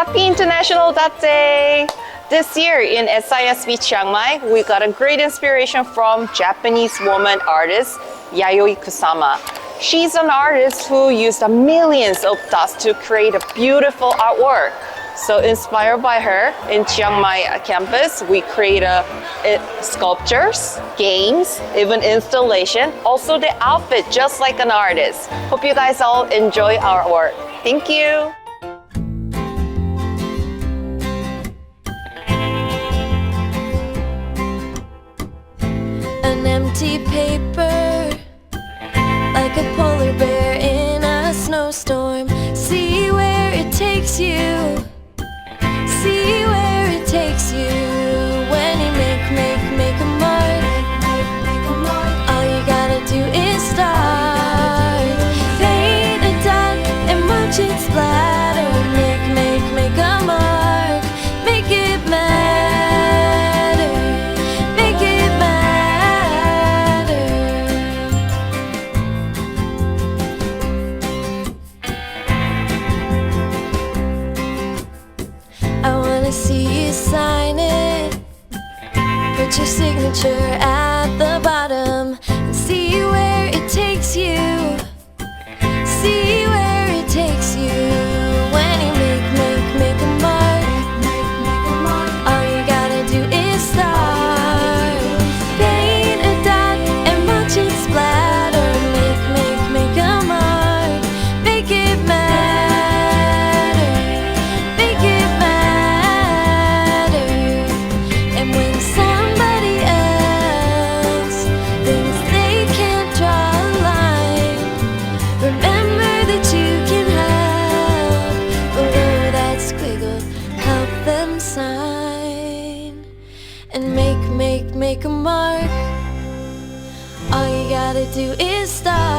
Happy International Dot Day! This year in SISB Chiangmai, we got a great inspiration from Japanese woman artist Yayoi Kusama. She's an artist who used millions of dots to create a beautiful artwork. So inspired by her, in Chiang Mai campus, we create sculptures, games, even installation, also the outfit just like an artist. Hope you guys all enjoy our work. Thank you. An empty paper, like a polar bear in a snowstorm. See where it takes you. See where it takes you. When you make a mark, all you gotta do is start. Paint a dot and watch it splatter. Make a mark. Make it matter. Make it matter. I wanna see you sign it. Put your signature at the bottom and see where it takes you. See where it takes you. When you make a mark, all you gotta do is start. Paint a dot and watch it splatter. Make a mark. Make it matter. Make it matter. And when somebody else thinks they can't draw a line, remember that you can help. Below that squiggle, help them sign. And make a mark. All you gotta do is start.